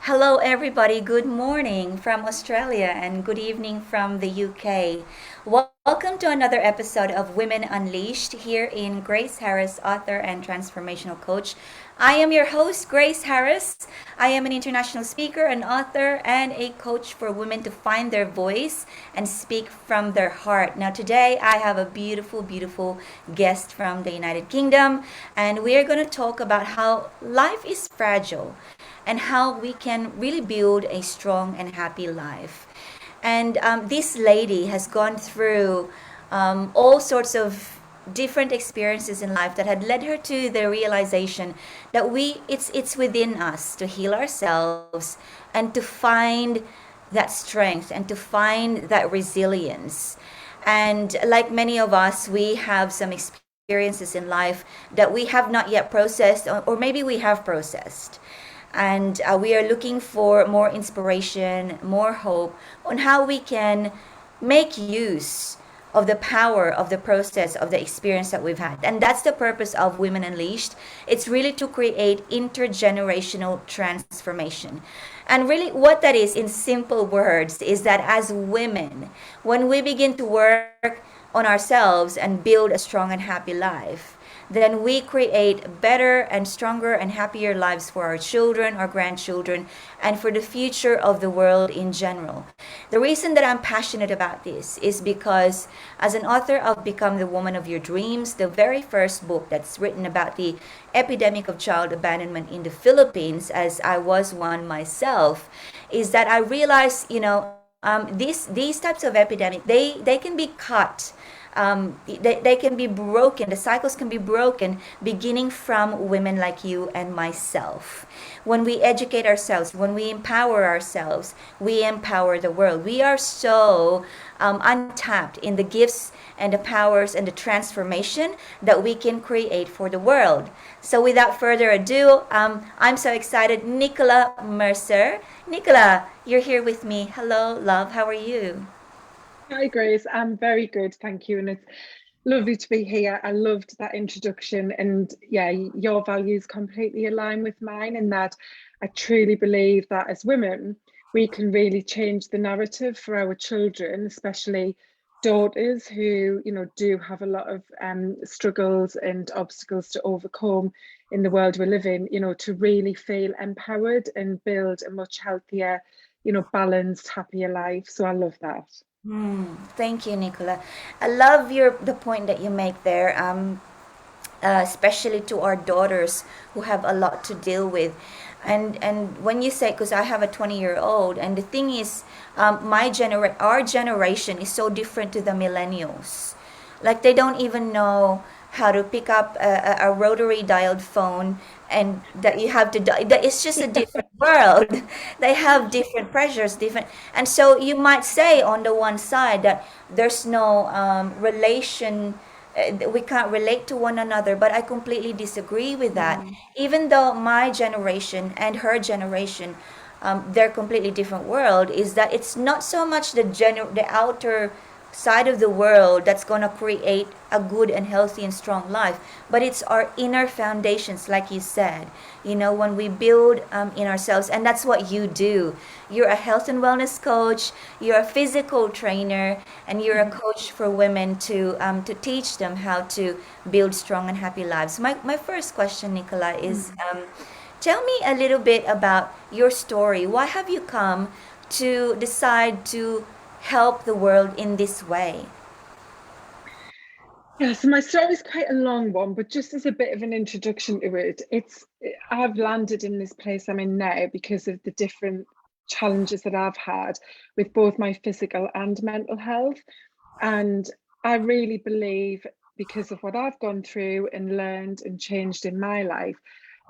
Hello, everybody. Good morning from Australia and good evening from the UK. Welcome to another episode of Women Unleashed here in Grace Harris, author and transformational coach. I am your host, Grace Harris. I am an international speaker, an author, and a coach for women to find their voice and speak from their heart. Now, today I have a beautiful, beautiful guest from the United Kingdom, and we are going to talk about how life is fragile and how we can really build a strong and happy life. And this lady has gone through all sorts of different experiences in life that had led her to the realization that it's within us to heal ourselves and to find that strength and to find that resilience. And like many of us, we have some experiences in life that we have not yet processed, or maybe we have processed, and we are looking for more inspiration, more hope on how we can make use of the power of the process of the experience that we've had. And that's the purpose of Women Unleashed. It's really to create intergenerational transformation. And really, what that is in simple words is that as women, when we begin to work on ourselves and build a strong and happy life, then we create better and stronger and happier lives for our children, our grandchildren, and for the future of the world in general. The reason that I'm passionate about this is because, as an author of Become the Woman of Your Dreams, the very first book that's written about the epidemic of child abandonment in the Philippines, as I was one myself, is that I realized, these types of epidemic, they can be cut, they can be broken, the cycles can be broken beginning from women like you and myself. When we educate ourselves, when we empower ourselves, we empower the world. We are so untapped in the gifts and the powers and the transformation that we can create for the world. So without further ado, I'm so excited. Nicola Mercer. Nicola, you're here with me. Hello, love. How are you? Hi, Grace. I'm very good, thank you. And it's lovely to be here. I loved that introduction. And yeah, your values completely align with mine in that I truly believe that as women, we can really change the narrative for our children, especially daughters who, do have a lot of struggles and obstacles to overcome in the world we live in, to really feel empowered and build a much healthier, balanced, happier life. So I love that. Thank you, Nicola. I love the point that you make there, especially to our daughters who have a lot to deal with. And when you say, because I have a 20-year-old, and the thing is, our generation is so different to the millennials. Like they don't even know how to pick up a rotary dialed phone, and that you have to that it's just a different world. They have different pressures, different, and so you might say on the one side that there's no relation, we can't relate to one another, but I completely disagree with that. Mm. Even though my generation and her generation, they're completely different world, is that it's not so much the outer side of the world that's going to create a good and healthy and strong life, but it's our inner foundations, like you said, when we build in ourselves. And that's what you do. You're a health and wellness coach, you're a physical trainer, and you're a Mhm. coach for women to teach them how to build strong and happy lives. My first question, Nicola, is Mm. tell me a little bit about your story. Why have you come to decide to help the world in this way? Yeah, so my story is quite a long one, but just as a bit of an introduction to it, I've landed in this place I'm in now because of the different challenges that I've had with both my physical and mental health. And I really believe, because of what I've gone through and learned and changed in my life,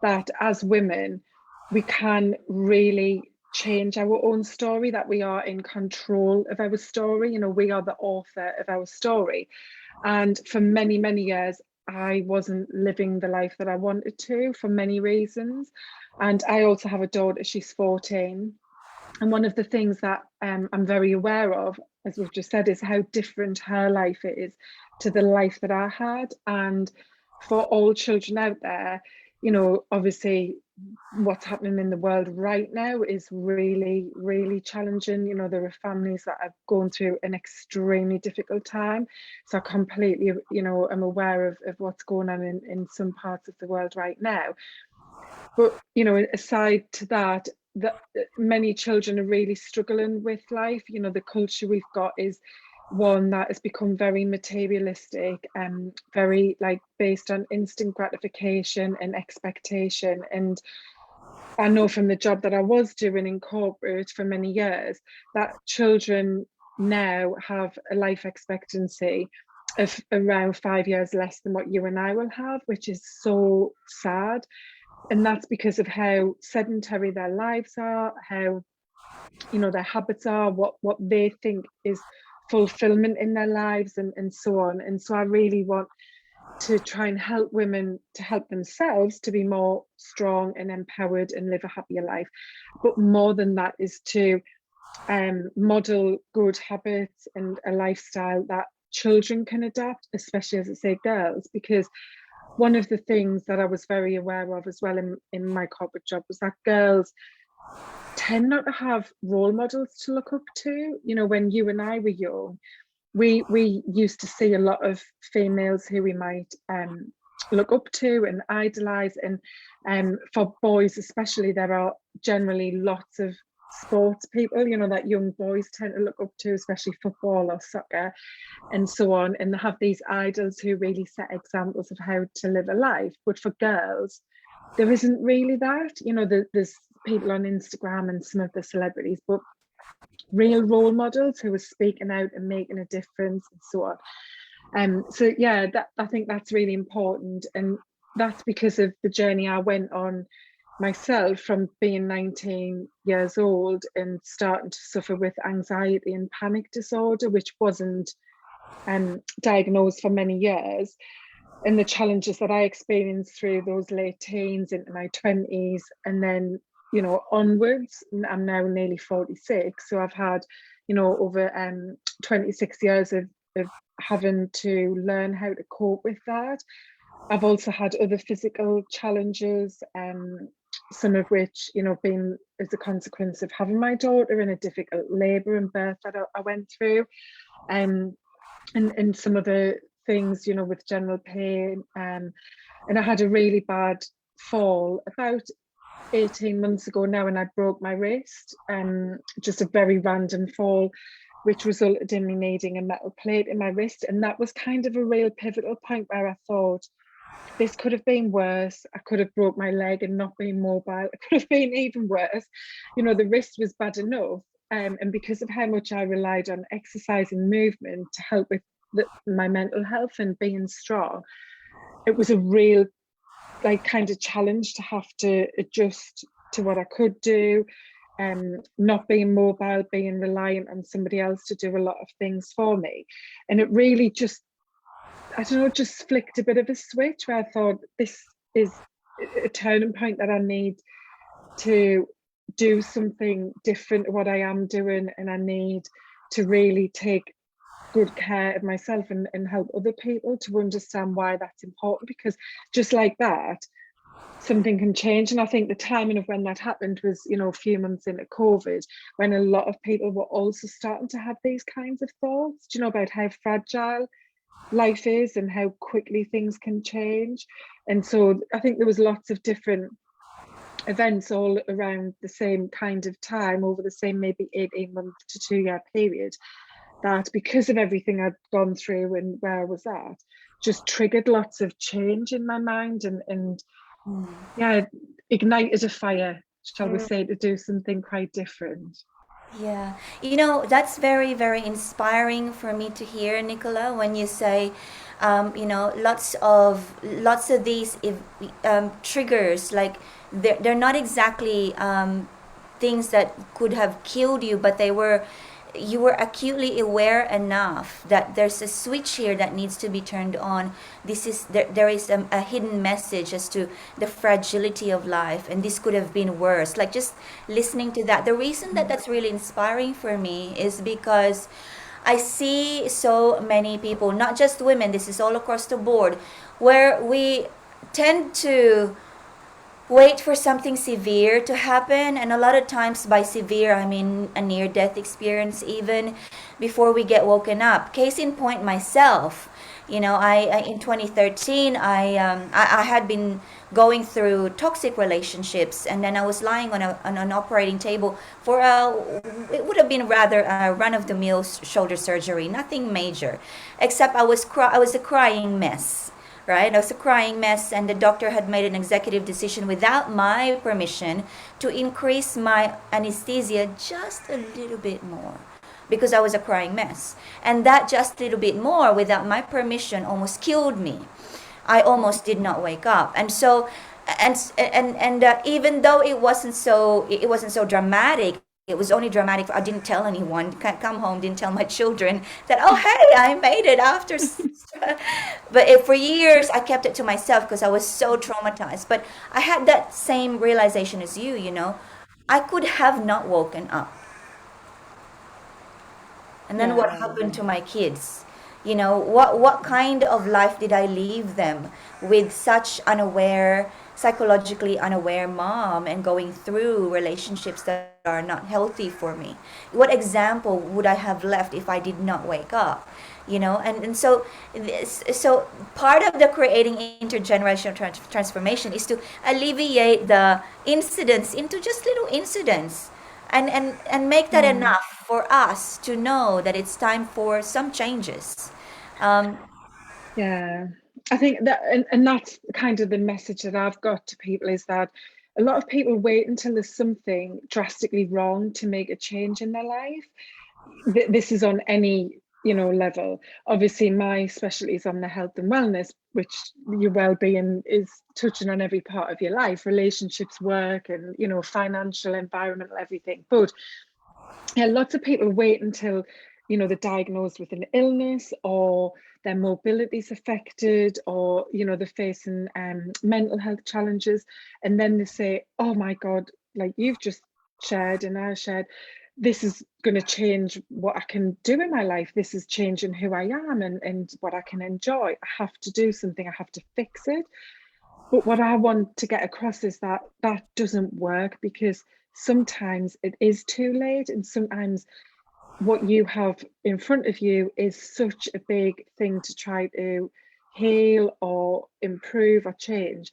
that as women, we can really change our own story, that we are in control of our story. We are the author of our story. And for many, many years, I wasn't living the life that I wanted to for many reasons. And I also have a daughter, she's 14. And one of the things that I'm very aware of, as we've just said, is how different her life is to the life that I had. And for all children out there, obviously what's happening in the world right now is really, really challenging. There are families that are going through an extremely difficult time. So I completely, I'm aware of what's going on in some parts of the world right now. But, aside to that, many children are really struggling with life. The culture we've got is one that has become very materialistic and very like based on instant gratification and expectation. And I know from the job that I was doing in corporate for many years that children now have a life expectancy of around 5 years less than what you and I will have, which is so sad. And that's because of how sedentary their lives are, how their habits are, what they think is fulfillment in their lives, and so on. And so I really want to try and help women to help themselves to be more strong and empowered and live a happier life. But more than that is to model good habits and a lifestyle that children can adapt, especially as I say girls, because one of the things that I was very aware of as well in my corporate job was that girls tend not to have role models to look up to. When you and I were young, we used to see a lot of females who we might look up to and idolize. And for boys especially, there are generally lots of sports people, that young boys tend to look up to, especially football or soccer and so on. And they have these idols who really set examples of how to live a life. But for girls, there isn't really that. There's people on Instagram and some of the celebrities, but real role models who are speaking out and making a difference and so on. So yeah, I think that's really important, and that's because of the journey I went on myself from being 19 years old and starting to suffer with anxiety and panic disorder, which wasn't diagnosed for many years. And the challenges that I experienced through those late teens into my 20s, and then onwards. I'm now nearly 46, so I've had over 26 years of having to learn how to cope with that. I've also had other physical challenges, some of which been as a consequence of having my daughter in a difficult labour and birth that I went through, and some of the things with general pain, and I had a really bad fall about 18 months ago now, and I broke my wrist, just a very random fall, which resulted in me needing a metal plate in my wrist. And that was kind of a real pivotal point where I thought, this could have been worse. I could have broke my leg and not been mobile. It could have been even worse. The wrist was bad enough. And because of how much I relied on exercise and movement to help with my mental health and being strong, it was a real kind of challenge to have to adjust to what I could do, not being mobile, being reliant on somebody else to do a lot of things for me. And it really just, I don't know, just flicked a bit of a switch where I thought, this is a turning point that I need to do something different to what I am doing, and I need to really take good care of myself and help other people to understand why that's important, because just like that, something can change. And I think the timing of when that happened was a few months into COVID, when a lot of people were also starting to have these kinds of thoughts, about how fragile life is and how quickly things can change. And so I think there was lots of different events all around the same kind of time over the same maybe 18-month to 2-year period, that because of everything I'd gone through and where I was at, just triggered lots of change in my mind, and yeah, ignited a fire, shall we say, to do something quite different. Yeah, that's very, very inspiring for me to hear, Nicola, when you say, lots of these triggers, like they're not exactly things that could have killed you, but you were acutely aware enough that there's a switch here that needs to be turned on. There is a hidden message as to the fragility of life, and this could have been worse. Like, just listening to that, the reason that that's really inspiring for me is because I see so many people, not just women, this is all across the board, where we tend to wait for something severe to happen. And a lot of times, by severe, I mean a near death experience, even before we get woken up. Case in point, myself. I in 2013, I had been going through toxic relationships, and then I was lying on an operating table for it would have been rather a run of the mill shoulder surgery, nothing major, except I was a crying mess, right? I was a crying mess, and the doctor had made an executive decision without my permission to increase my anesthesia just a little bit more because I was a crying mess. And that just a little bit more without my permission almost killed me. I almost did not wake up. And so even though it wasn't so dramatic, it was only dramatic. I didn't tell anyone. Come home, didn't tell my children that, oh, hey, I made it after. But for years, I kept it to myself because I was so traumatized. But I had that same realization as you. I could have not woken up. And then what Yeah. happened to my kids? What kind of life did I leave them with such unaware, psychologically unaware mom and going through relationships that are not healthy for me? What example would I have left if I did not wake up? So part of the creating intergenerational transformation is to alleviate the incidents into just little incidents, and make that Mm. enough for us to know that it's time for some changes. Um, Yeah, I think that, and that's kind of the message that I've got to people is that a lot of people wait until there's something drastically wrong to make a change in their life. This is on any, level. Obviously, my specialty is on the health and wellness, which your well-being is touching on every part of your life, relationships, work, and financial, environmental, everything. But yeah, lots of people wait until they're diagnosed with an illness, or their mobility's affected, or they're facing mental health challenges, and then they say, oh my god, like you've just shared and I shared, this is going to change what I can do in my life, this is changing who I am, and what I can enjoy. I have to do something, I have to fix it. But what I want to get across is that that doesn't work, because sometimes it is too late, and sometimes what you have in front of you is such a big thing to try to heal or improve or change,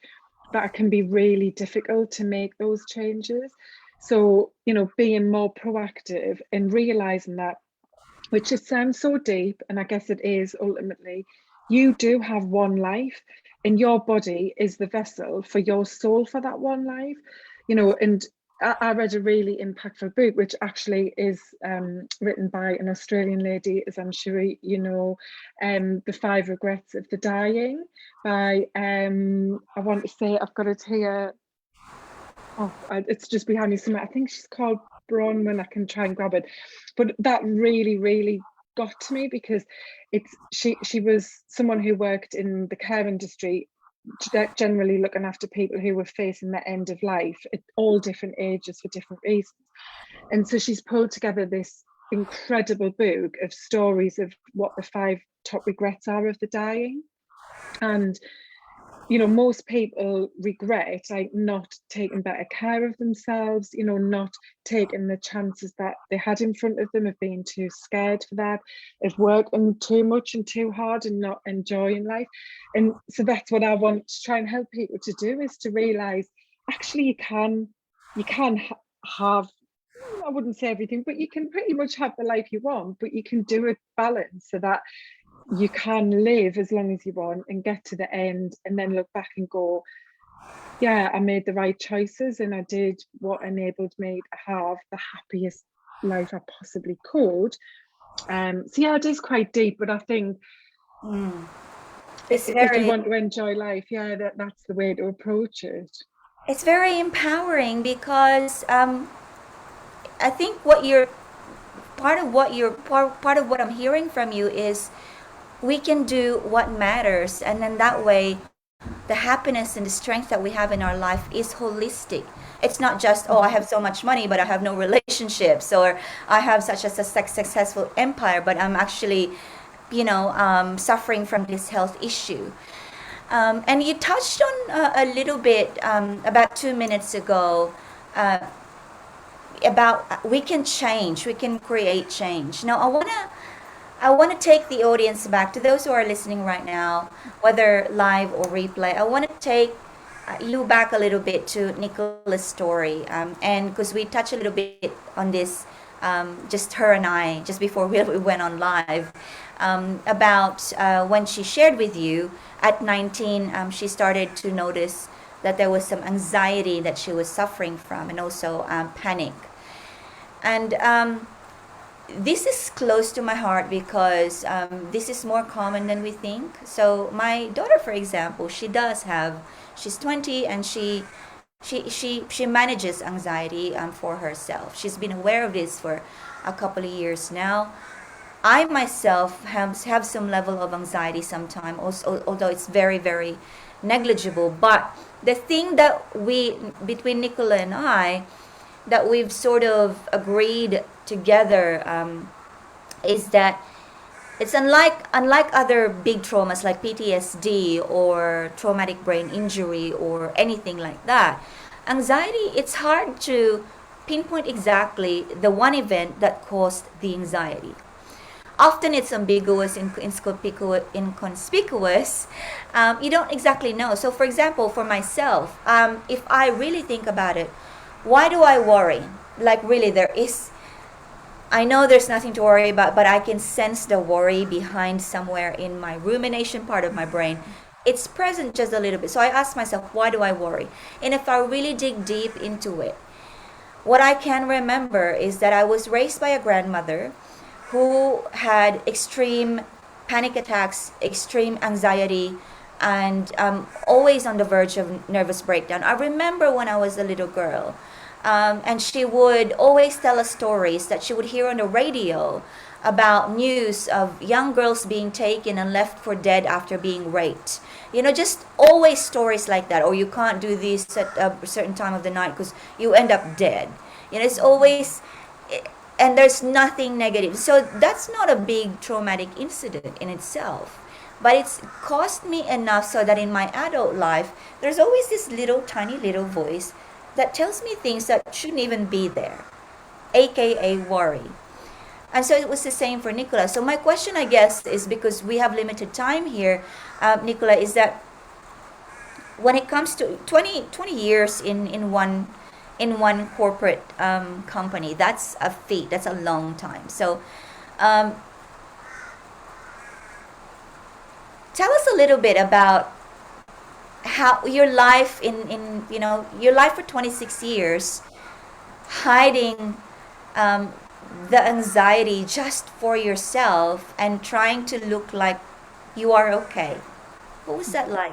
that it can be really difficult to make those changes. So, being more proactive and realizing that, which just sounds so deep, and I guess it is ultimately, you do have one life, and your body is the vessel for your soul for that one life. And I read a really impactful book, which actually is written by an Australian lady, as I'm sure you know, The Five Regrets of the Dying, by, I want to say, I've got it here, it's just behind me somewhere. I think she's called Bronwyn. I can try and grab it. But that really, really got to me, because she was someone who worked in the care industry, generally looking after people who were facing the end of life at all different ages for different reasons. And so she's pulled together this incredible book of stories of what the five top regrets are of the dying. And most people regret like not taking better care of themselves, not taking the chances that they had in front of them, of being too scared for that, of working too much and too hard and not enjoying life. And so that's what I want to try and help people to do, is to realize actually you can have, I wouldn't say everything, but you can pretty much have the life you want, but you can do it balanced so that you can live as long as you want and get to the end, and then look back and go, yeah, I made the right choices and I did what enabled me to have the happiest life I possibly could. So yeah, it is quite deep, but I think mm, it's if you very want to enjoy life, yeah, that's the way to approach it. it's very empowering because I think what you're part of what I'm hearing from you is we can do what matters, and then that way the happiness and the strength that we have in our life is holistic. It's not just, oh, I have so much money but I have no relationships, or I have such a successful empire but I'm actually suffering from this health issue. And you touched on a little bit about 2 minutes ago uh, about we can change, we can create change. Now, I want to take the audience back to those who are listening right now, whether live or replay. I want to take you back a little bit to Nicola's story, and because we touched a little bit on this, just her and I, just before we went on live, about when she shared with you at 19, she started to notice that there was some anxiety that she was suffering from, and also panic. And this is close to my heart because this is more common than we think. So my daughter, for example, she's 20 and she manages anxiety for herself. She's been aware of this for a couple of years now. I myself have some level of anxiety sometimes, also, although it's very, very negligible. But the thing that we, between Nicola and I, that we've sort of agreed together is that it's unlike other big traumas like PTSD or traumatic brain injury or anything like that. Anxiety, it's hard to pinpoint exactly the one event that caused the anxiety. Often it's ambiguous, inconspicuous. You don't exactly know. So, for example, for myself, if I really think about it, why do I worry? Like, really, I know there's nothing to worry about, but I can sense the worry behind somewhere in my rumination part of my brain. It's present just a little bit. So I ask myself, why do I worry? And if I really dig deep into it, what I can remember is that I was raised by a grandmother who had extreme panic attacks, extreme anxiety, and always on the verge of nervous breakdown. I remember when I was a little girl, and she would always tell us stories that she would hear on the radio about news of young girls being taken and left for dead after being raped. Just always stories like that. Or you can't do this at a certain time of the night because you end up dead. It's always, and there's nothing negative. So that's not a big traumatic incident in itself. But it's cost me enough so that in my adult life, there's always this little tiny little voice that tells me things that shouldn't even be there, aka worry. And so it was the same for Nicola. So my question, I guess, is because we have limited time here, Nicola, is that when it comes to 20 years in one corporate company, that's a feat. That's a long time. So um, tell us a little bit about how your life in your life for 26 years hiding um, the anxiety just for yourself and trying to look like you are okay. What was that like?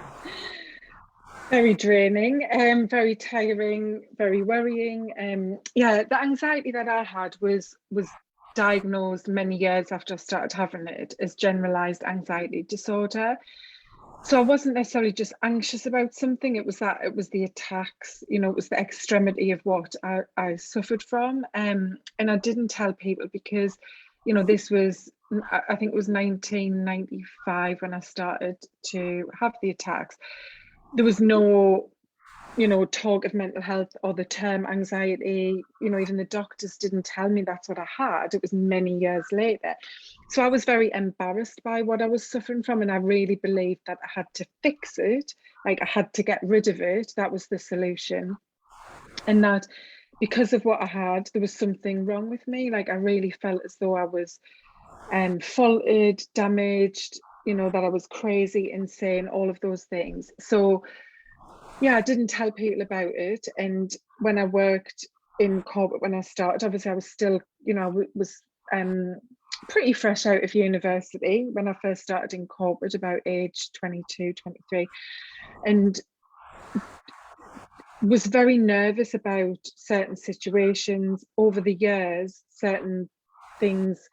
Very draining, very tiring, very worrying. Yeah, the anxiety that I had was diagnosed many years after I started having it as generalized anxiety disorder. So I wasn't necessarily just anxious about something. It was the attacks, it was the extremity of what I suffered from. And I didn't tell people because, this was, I think it was 1995 when I started to have the attacks. There was no, talk of mental health or the term anxiety. Even the doctors didn't tell me that's what I had. It was many years later. So I was very embarrassed by what I was suffering from. And I really believed that I had to fix it. Like I had to get rid of it. That was the solution. And that because of what I had, there was something wrong with me. Like I really felt as though I was faulted, damaged, that I was crazy, insane, all of those things. So yeah, I didn't tell people about it. And when I worked in corporate, when I started, obviously I was still, was pretty fresh out of university when I first started in corporate, about age 22, 23, and was very nervous about certain situations. Over the years, certain things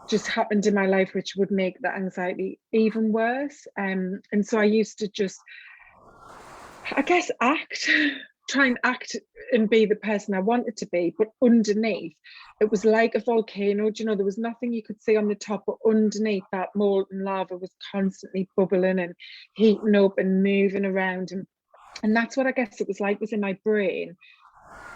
just happened in my life which would make the anxiety even worse. And so I used to just, I guess, act. try and act and be the person I wanted to be, but underneath it was like a volcano. Do you know, there was nothing you could see on the top, but underneath that molten lava was constantly bubbling and heating up and moving around. And that's what I guess it was like, was in my brain.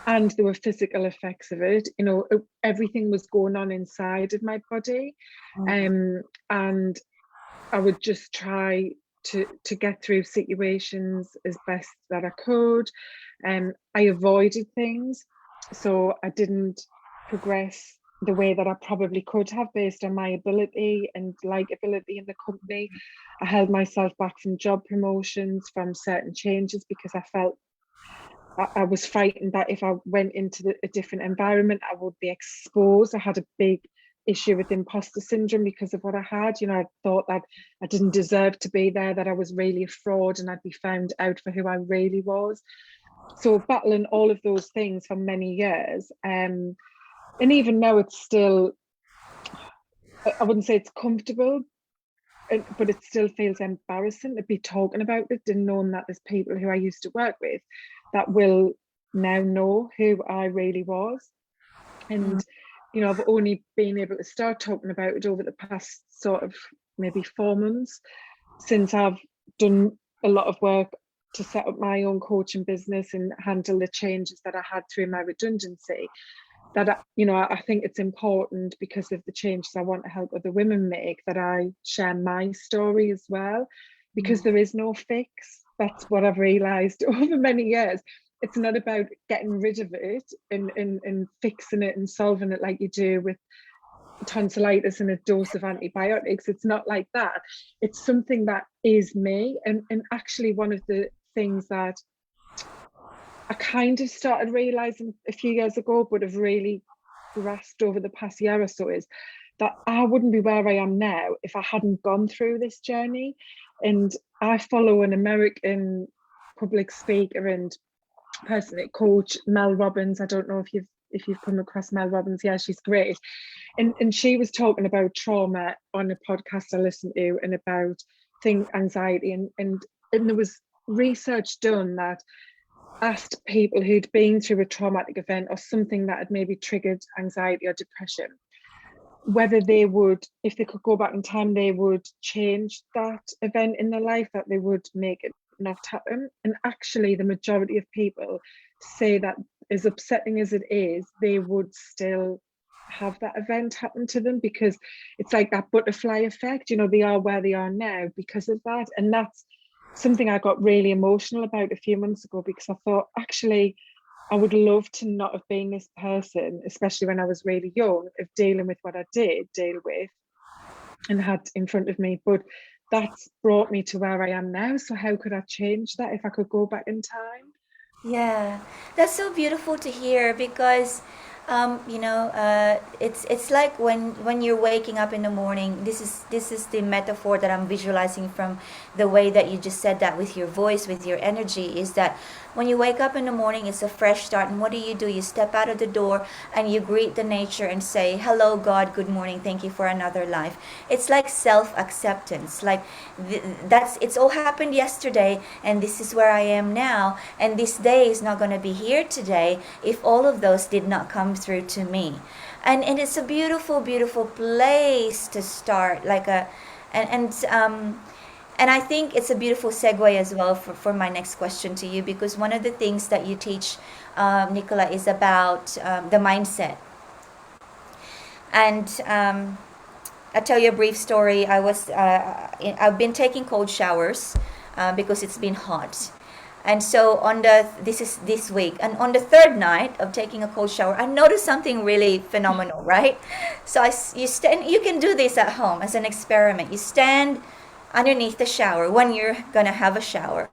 And there were physical effects of it. You know, everything was going on inside of my body. And I would just try to get through situations as best that I could. I avoided things, so I didn't progress the way that I probably could have based on my ability and likability in the company. I held myself back from job promotions, from certain changes, because I felt I was frightened that if I went into a different environment, I would be exposed. I had a big issue with imposter syndrome because of what I had. You know, I thought that I didn't deserve to be there, that I was really a fraud and I'd be found out for who I really was. So battling all of those things for many years. And even now it's still, I wouldn't say it's comfortable, but it still feels embarrassing to be talking about it and knowing that there's people who I used to work with that will now know who I really was. And, you know, I've only been able to start talking about it over the past sort of maybe 4 months, since I've done a lot of work to set up my own coaching business and handle the changes that I had through my redundancy. That, you know, I think it's important, because of the changes I want to help other women make, that I share my story as well, because there is no fix. That's what I've realized over many years. It's not about getting rid of it and fixing it and solving it like you do with tonsillitis and a dose of antibiotics. It's not like that. It's something that is me. And actually, one of the things that I kind of started realizing a few years ago, but have really grasped over the past year or so, is that I wouldn't be where I am now if I hadn't gone through this journey. And I follow an American public speaker and personal coach, Mel Robbins. I don't know if you've come across Mel Robbins. Yeah, she's great. And she was talking about trauma on a podcast I listened to, and about anxiety, and there was research done that asked people who'd been through a traumatic event or something that had maybe triggered anxiety or depression, whether they would, if they could go back in time, they would change that event in their life, that they would make it not happen. And actually, the majority of people say that, as upsetting as it is, they would still have that event happen to them, because it's like that butterfly effect. You know, they are where they are now because of that. And that's something I got really emotional about a few months ago, because I thought, actually, I would love to not have been this person, especially when I was really young, of dealing with what I did deal with and had in front of me. But that's brought me to where I am now. So how could I change that if I could go back in time? Yeah, that's so beautiful to hear because, it's like when you're waking up in the morning. This is the metaphor that I'm visualizing from the way that you just said that with your voice, with your energy. Is that when you wake up in the morning, it's a fresh start, and what do? You step out of the door and you greet the nature and say, "Hello, God. Good morning. Thank you for another life." It's like self acceptance. Like that's it's all happened yesterday, and this is where I am now, and this day is not going to be here today if all of those did not come through to me. And it's a beautiful, beautiful place to start, like a and I think it's a beautiful segue as well for my next question to you, because one of the things that you teach, Nicola, is about the mindset. And I'll tell you a brief story. I've been taking cold showers because it's been hot. And so this is this week, and on the third night of taking a cold shower, I noticed something really phenomenal, right? So you stand, you can do this at home as an experiment. You stand underneath the shower when you're gonna have a shower,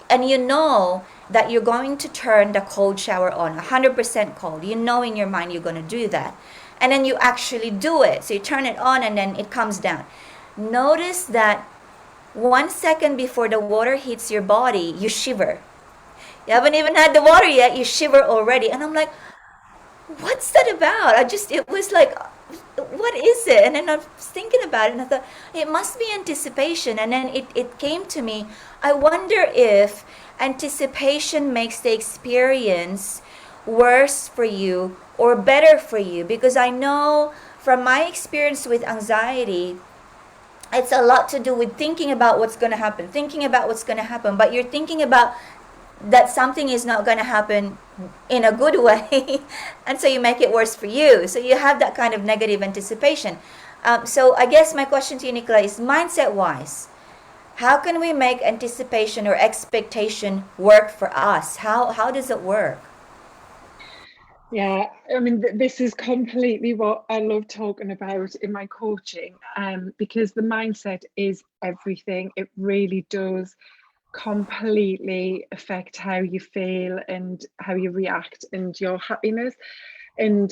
and you know that you're going to turn the cold shower on 100% cold. You know in your mind you're going to do that, and then you actually do it. So you turn it on and then it comes down. Notice that 1 second before the water hits your body, you shiver. You haven't even had the water yet, you shiver already. And I'm like, what's that about? It was like, what is it? And then I was thinking about it, and I thought, it must be anticipation. And then it came to me, I wonder if anticipation makes the experience worse for you or better for you? Because I know from my experience with anxiety, it's a lot to do with thinking about what's going to happen, thinking about what's going to happen, but you're thinking about that something is not going to happen in a good way, and so you make it worse for you. So you have that kind of negative anticipation. So I guess my question to you, Nicola, is mindset wise, how can we make anticipation or expectation work for us? How does it work? Yeah, I mean, this is completely what I love talking about in my coaching, because the mindset is everything. It really does completely affect how you feel and how you react and your happiness. And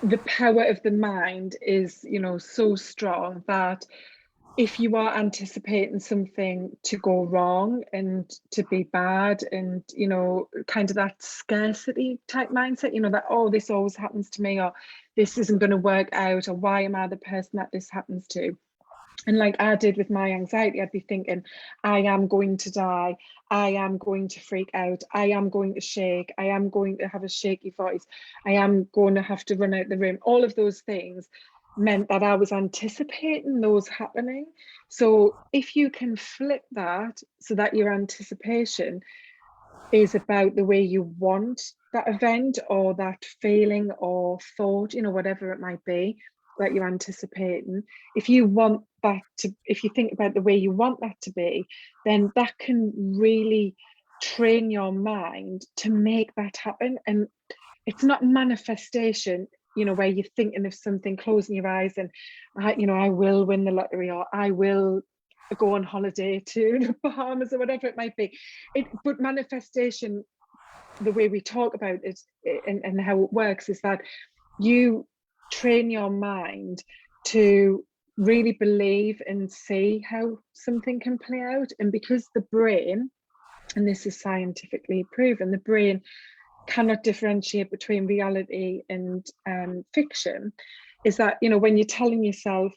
the power of the mind is, so strong that if you are anticipating something to go wrong and to be bad, and kind of that scarcity type mindset, that, oh, this always happens to me, or this isn't going to work out, or why am I the person that this happens to? And like I did with my anxiety, I'd be thinking, I am going to die. I am going to freak out. I am going to shake. I am going to have a shaky voice. I am going to have to run out the room. All of those things meant that I was anticipating those happening. So if you can flip that so that your anticipation is about the way you want that event or that feeling or thought, whatever it might be that you're anticipating. If you want that to, if you think about the way you want that to be, then that can really train your mind to make that happen. And it's not manifestation, where you're thinking of something, closing your eyes, and I will win the lottery, or I will go on holiday to the Bahamas, or whatever it might be. But manifestation, the way we talk about it, and how it works, is that you train your mind to really believe and see how something can play out. And because the brain, and this is scientifically proven, the brain cannot differentiate between reality and fiction, is that, when you're telling yourself,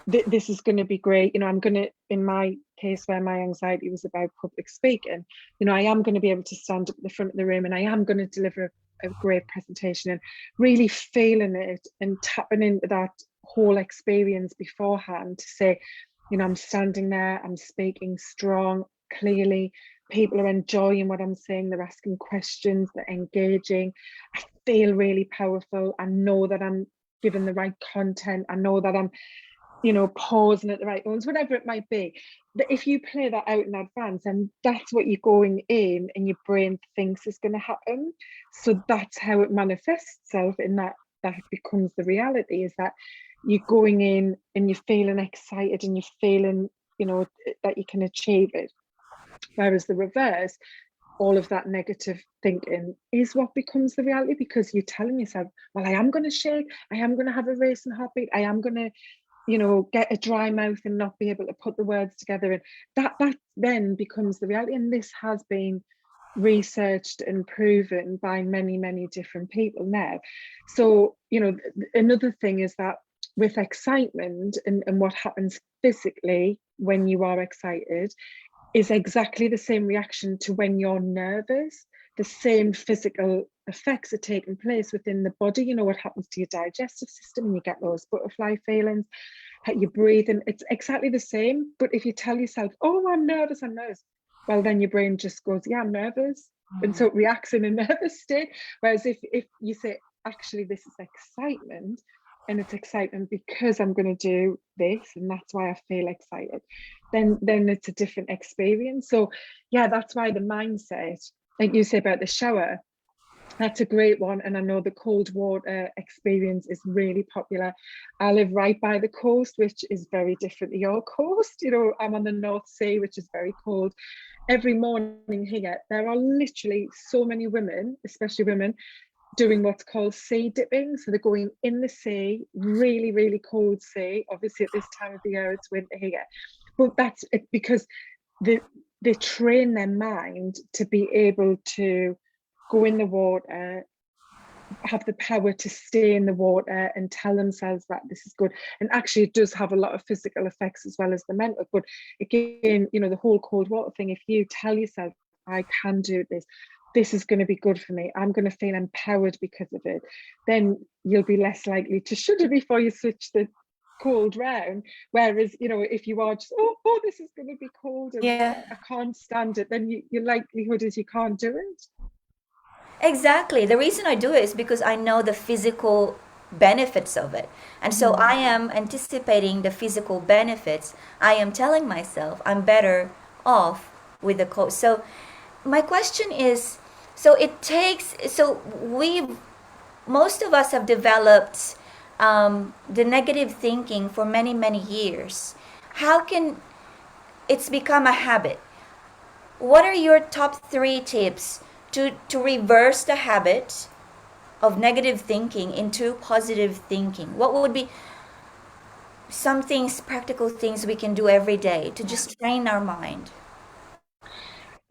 this is going to be great, I'm going to, in my case where my anxiety was about public speaking, I am going to be able to stand up at the front of the room, and I am going to deliver a great presentation, and really feeling it and tapping into that whole experience beforehand to say, I'm standing there, I'm speaking strong, clearly, people are enjoying what I'm saying, they're asking questions, they're engaging, I feel really powerful, I know that I'm giving the right content, I know that I'm pausing at the right ones, whatever it might be. That if you play that out in advance, and that's what you're going in and your brain thinks is going to happen. So that's how it manifests itself, in that becomes the reality, is that you're going in and you're feeling excited and you're feeling, that you can achieve it. Whereas the reverse, all of that negative thinking is what becomes the reality, because you're telling yourself, well, I am going to shake, I am going to have a racing heartbeat, I am going to get a dry mouth and not be able to put the words together. And that then becomes the reality. And this has been researched and proven by many, many different people now. So, another thing is that with excitement, and what happens physically when you are excited, is exactly the same reaction to when you're nervous. The same physical effects are taking place within the body. What happens to your digestive system, and you get those butterfly feelings, how you breathe, and it's exactly the same. But if you tell yourself, oh, I'm nervous, well, then your brain just goes, yeah, I'm nervous. And so it reacts in a nervous state. Whereas if you say, actually, this is excitement, and it's excitement because I'm going to do this, and that's why I feel excited, then it's a different experience. So yeah, that's why the mindset, like you say about the shower, that's a great one. And I know the cold water experience is really popular. I live right by the coast, which is very different to your coast. I'm on the North Sea, which is very cold. Every morning here, there are literally so many women, especially women, doing what's called sea dipping. So they're going in the sea, really, really cold sea. Obviously, at this time of the year, it's winter here. But that's it, because they train their mind to be able to go in the water, have the power to stay in the water and tell themselves that this is good. And actually it does have a lot of physical effects as well as the mental. But again, the whole cold water thing, if you tell yourself, I can do this is going to be good for me, I'm going to feel empowered because of it, then you'll be less likely to shudder before you switch the cold round. Whereas, if you are just, oh, this is going to be cold and Yeah. I can't stand it, then your likelihood is you can't do it. Exactly. The reason I do it is because I know the physical benefits of it. And so Mm. I am anticipating the physical benefits. I am telling myself I'm better off with the coach. So my question is, so most of us have developed the negative thinking for many, many years. How can it's become a habit? What are your top three tips to reverse the habit of negative thinking into positive thinking? What would be some things, practical things we can do every day to Yeah. just train our mind?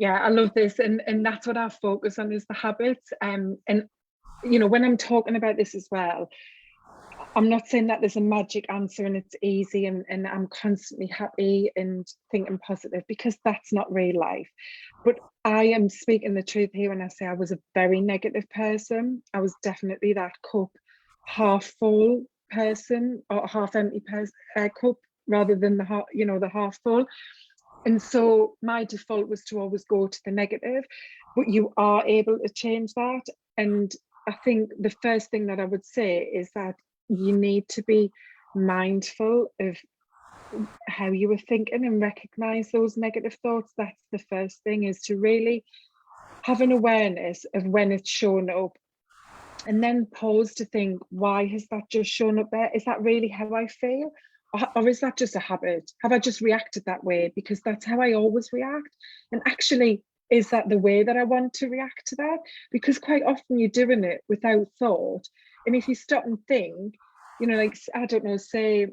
Yeah, I love this, and that's what I focus on, is the habits. And when I'm talking about this as well, I'm not saying that there's a magic answer and it's easy and I'm constantly happy and thinking positive, because that's not real life. But I am speaking the truth here when I say I was a very negative person. I was definitely that cup half full person, or half empty cup, rather than the half full. And so my default was to always go to the negative, but you are able to change that. And I think the first thing that I would say is that you need to be mindful of how you were thinking and recognize those negative thoughts. That's the first thing, is to really have an awareness of when it's shown up, and then pause to think, why has that just shown up there? Is that really how I feel? Or is that just a habit? Have I just reacted that way because that's how I always react? And actually, is that the way that I want to react to that? Because quite often you're doing it without thought. And if you stop and think, like, I don't know, say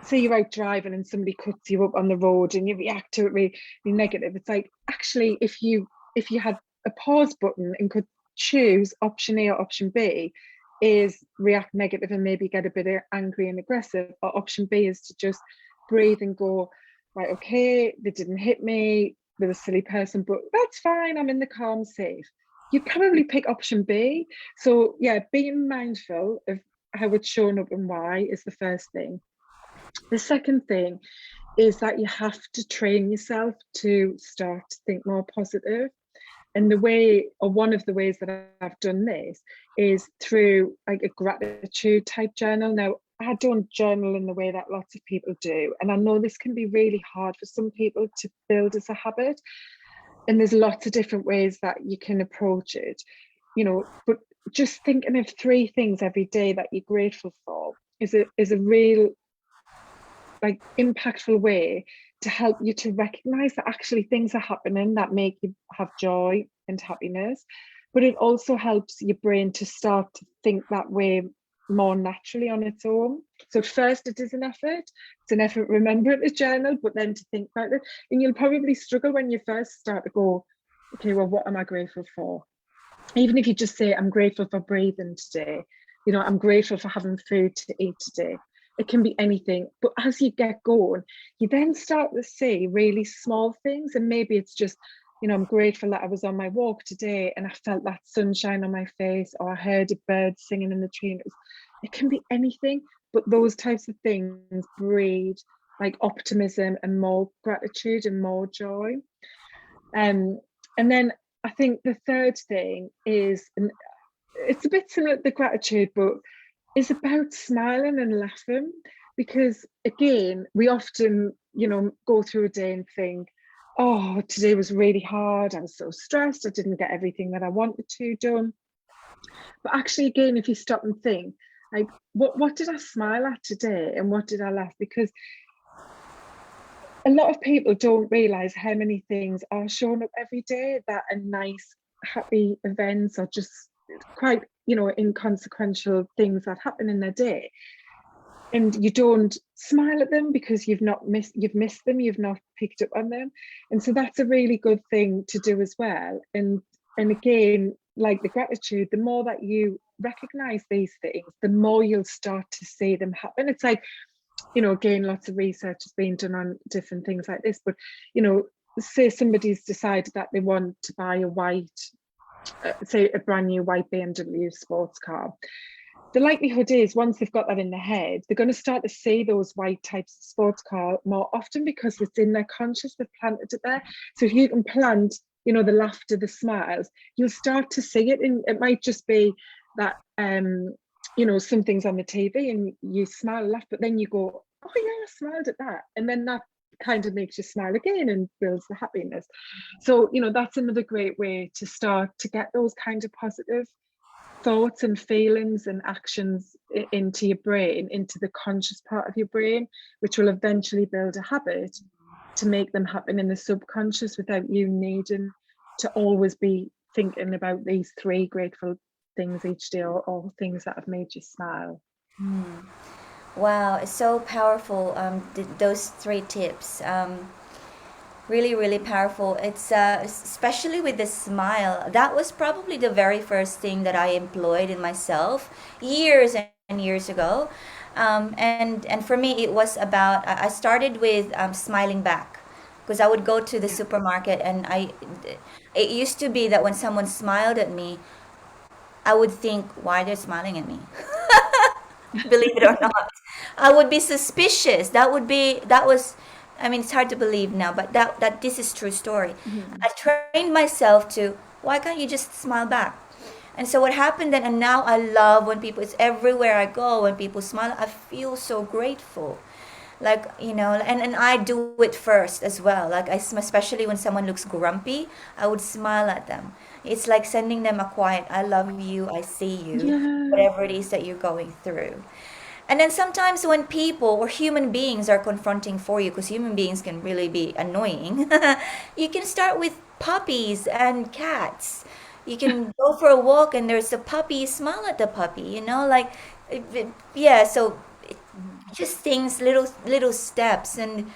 you're out driving and somebody cuts you up on the road and you react to it really negative. It's like, actually, if you had a pause button and could choose option A or option B, is react negative and maybe get a bit angry and aggressive, or option B is to just breathe and go, right, okay, they didn't hit me, they're a silly person, but that's fine, I'm in the car, I'm safe. You'd probably pick option B. So yeah, being mindful of how it's shown up and why is the first thing. The second thing is that you have to train yourself to start to think more positive. And the way, or one of the ways that I've done this, is through like a gratitude type journal. Now, I don't journal in the way that lots of people do. And I know this can be really hard for some people to build as a habit. And there's lots of different ways that you can approach it, but just thinking of three things every day that you're grateful for is a real, like, impactful way to help you to recognize that actually things are happening that make you have joy and happiness. But it also helps your brain to start to think that way more naturally on its own. So first it is an effort. It's an effort remembering to journal, but then to think about it. And you'll probably struggle when you first start to go, okay, well, what am I grateful for? Even if you just say, I'm grateful for breathing today, I'm grateful for having food to eat today. It can be anything. But as you get going, you then start to see really small things. And maybe it's just, I'm grateful that I was on my walk today and I felt that sunshine on my face, or I heard a bird singing in the tree. It can be anything, but those types of things breed like optimism and more gratitude and more joy. And then I think the third thing is, and it's a bit similar to the gratitude, but it's about smiling and laughing. Because again, we often, go through a day and think, oh, today was really hard, I was so stressed, I didn't get everything that I wanted to done. But actually, again, if you stop and think, like, what did I smile at today and what did I laugh? Because a lot of people don't realize how many things are shown up every day that are nice, happy events, or just quite, inconsequential things that happen in their day. And you don't smile at them because you've missed them, you've not picked up on them. And so that's a really good thing to do as well. And again, like the gratitude, the more that you recognize these things, the more you'll start to see them happen. It's like, again, lots of research has been done on different things like this, but, say somebody's decided that they want to buy a white, say a brand new white BMW sports car. The likelihood is once they've got that in their head, they're going to start to see those white types of sports car more often because it's in their conscious, they've planted it there. So if you can plant, the laughter, the smiles, you'll start to see it. And it might just be that, something's on the TV and you smile, laugh, but then you go, oh yeah, I smiled at that. And then that kind of makes you smile again and builds the happiness. So, that's another great way to start to get those kind of positive thoughts and feelings and actions into your brain, into the conscious part of your brain, which will eventually build a habit to make them happen in the subconscious without you needing to always be thinking about these three grateful things each day, or things that have made you smile. Wow, it's so powerful. Those three tips. Really, really powerful. It's especially with the smile. That was probably the very first thing that I employed in myself years and years ago. And for me, it was about I started with smiling back because I would go to the Yeah. supermarket and it used to be that when someone smiled at me, I would think, why they're smiling at me? Believe it or not, I would be suspicious. That was, I mean, it's hard to believe now, but that this is true story. Mhm. I trained myself to, why can't you just smile back? And so what happened then, and now I love when people, it's everywhere I go, when people smile, I feel so grateful. Like, and I do it first as well. Like especially when someone looks grumpy, I would smile at them. It's like sending them a quiet, I love you, I see you, Yeah. whatever it is that you're going through. And then sometimes when people or human beings are confronting for you, because human beings can really be annoying, you can start with puppies and cats. You can go for a walk and there's a puppy, smile at the puppy, like, yeah, so just things, little steps. And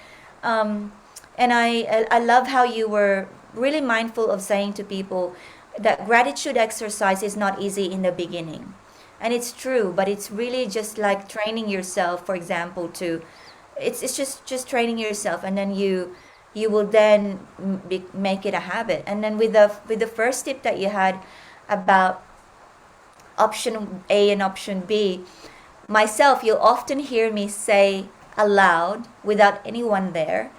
I love how you were really mindful of saying to people that gratitude exercise is not easy in the beginning, and it's true, but it's really just like training yourself, for example, to it's just training yourself, and then you will then make it a habit. And then with the first tip that you had about option A and option B, myself, you'll often hear me say aloud without anyone there,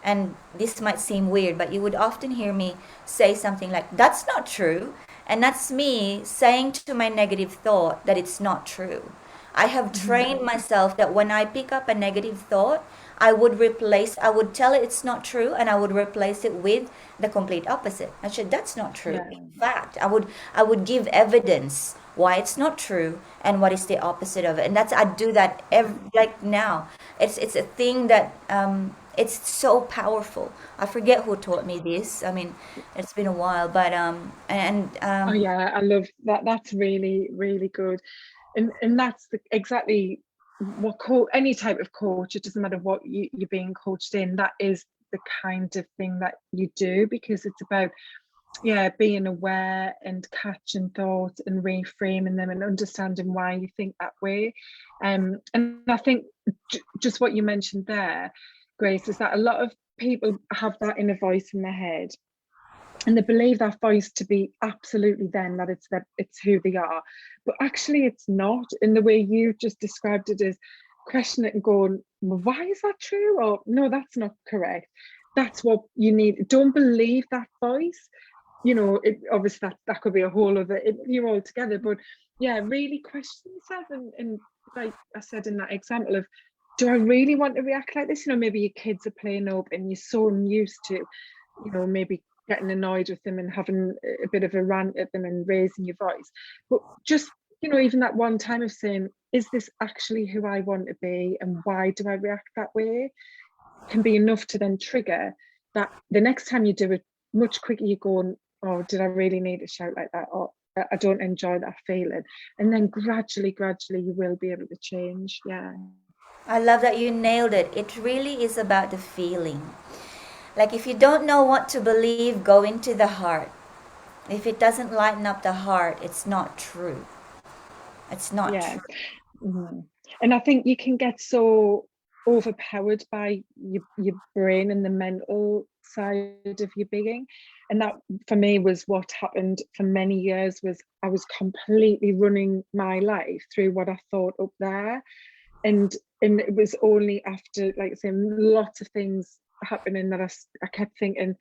and this might seem weird, but you would often hear me say something like, that's not true. And that's me saying to my negative thought that it's not true. I have trained Mhm. myself that when I pick up a negative thought, I would tell it it's not true, and I would replace it with the complete opposite. I said, that's not true. Yeah. In fact, I would give evidence why it's not true and what is the opposite of it. And I do that like now. It's a thing that it's so powerful. I forget who taught me this. I mean, it's been a while, but and Oh yeah, I love that. That's really, really good. And that's exactly what any type of coach, it doesn't matter what you're being coached in, that is the kind of thing that you do, because it's about, yeah, being aware and catching thoughts and reframing them and understanding why you think that way. And I think just what you mentioned there, Grace, is that a lot of people have that inner voice in their head, and they believe that voice to be absolutely them, that it's who they are, but actually it's not. In the way you just described it, is question it and going, well, why is that true, or no, that's not correct. That's what you need. Don't believe that voice. It obviously, that could be a whole other interview altogether, but yeah, really question yourself. And like I said in that example of, do I really want to react like this? Maybe your kids are playing up and you're so used to, maybe getting annoyed with them and having a bit of a rant at them and raising your voice. But just, even that one time of saying, is this actually who I want to be, and why do I react that way, can be enough to then trigger that the next time you do it, much quicker you're going, oh, did I really need to shout like that? Or I don't enjoy that feeling. And then gradually, you will be able to change. Yeah. I love that you nailed it. It really is about the feeling. Like if you don't know what to believe, go into the heart. If it doesn't lighten up the heart, it's not true. It's not Yeah. true. Mhm. And I think you can get so overpowered by your brain and the mental side of your being. And that for me was what happened for many years. Was I was completely running my life through what I thought up there. And and it was only after, like I say, lots of things happening that I kept thinking,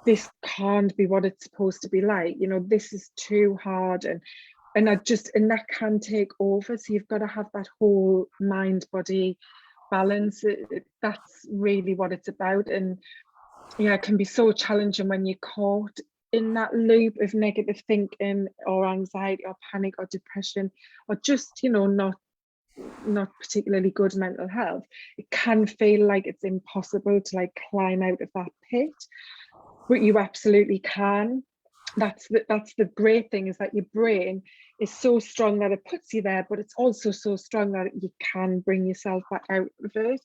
this can't be what it's supposed to be like. This is too hard. And that can take over. So you've got to have that whole mind body balance. That's really what it's about. And yeah, it can be so challenging when you're caught in that loop of negative thinking or anxiety or panic or depression, or just not particularly good mental health. It can feel like it's impossible to like climb out of that pit, but you absolutely can. That's the great thing, is that your brain is so strong that it puts you there, but it's also so strong that you can bring yourself back out of it.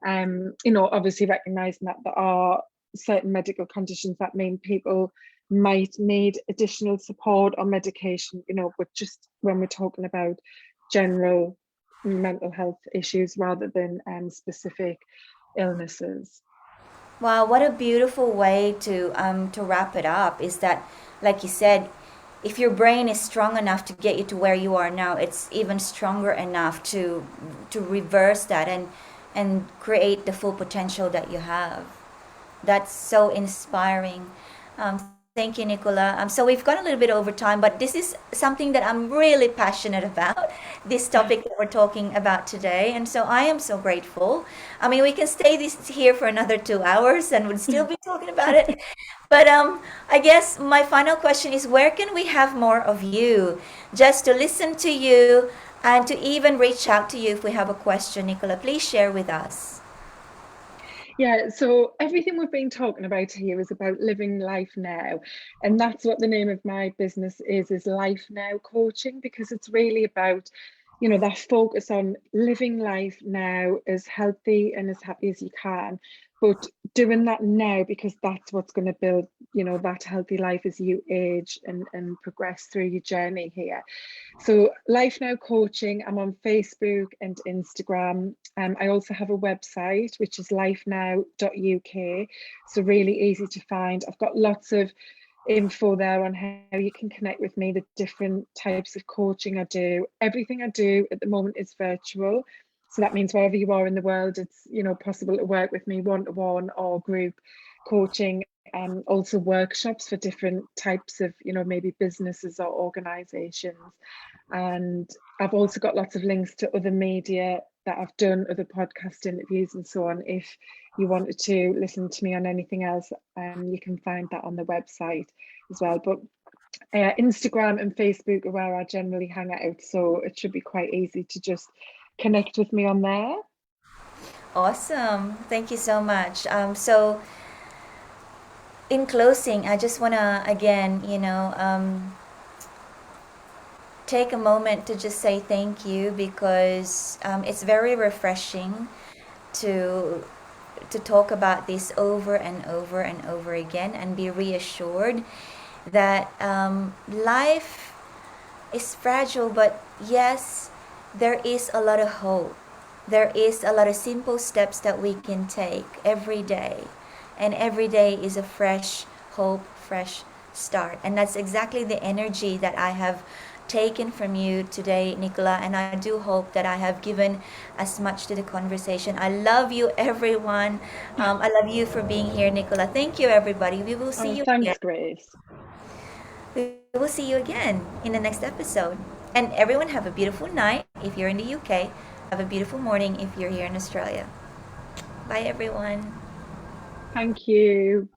Obviously recognizing that there are certain medical conditions that mean people might need additional support or medication, but just when we're talking about general mental health issues rather than specific illnesses. Wow, what a beautiful way to wrap it up. Is that, like you said, if your brain is strong enough to get you to where you are now, it's even stronger enough to reverse that and create the full potential that you have. That's so inspiring. Thank you, Nicola. So we've gone a little bit over time, but this is something that I'm really passionate about, this topic that we're talking about today. And so I am so grateful. I mean, we can stay this here for another 2 hours and would still be talking about it. But I guess my final question is, where can we have more of you? Just to listen to you and to even reach out to you if we have a question, Nicola. Please share with us. Yeah, so everything we've been talking about here is about living life now. And that's what the name of my business is Life Now Coaching, because it's really about, that focus on living life now as healthy and as happy as you can, but doing that now because that's what's going to build, that healthy life as you age and progress through your journey here. So Life Now Coaching, I'm on Facebook and Instagram. I also have a website, which is lifenow.uk. So really easy to find. I've got lots of info there on how you can connect with me, the different types of coaching I do. Everything I do at the moment is virtual. So that means wherever you are in the world, it's possible to work with me one-to-one or group coaching, and also workshops for different types of maybe businesses or organizations. And I've also got lots of links to other media that I've done, other podcast interviews and so on. If you wanted to listen to me on anything else, you can find that on the website as well. But Instagram and Facebook are where I generally hang out, so it should be quite easy to just connect with me on there. Awesome. Thank you so much. So, in closing, I just want to again, take a moment to just say thank you, because it's very refreshing to to talk about this over and over and over again and be reassured that life is fragile, but yes, there is a lot of hope. There is a lot of simple steps that we can take every day. And every day is a fresh hope, fresh start. And that's exactly the energy that I have taken from you today, Nicola. And I do hope that I have given as much to the conversation. I love you, everyone. I love you for being here, Nicola. Thank you, everybody. We will see Oh, you again. thanks, Grace. We will see you again in the next episode. And everyone, have a beautiful night if you're in the UK. Have a beautiful morning if you're here in Australia. Bye, everyone. Thank you.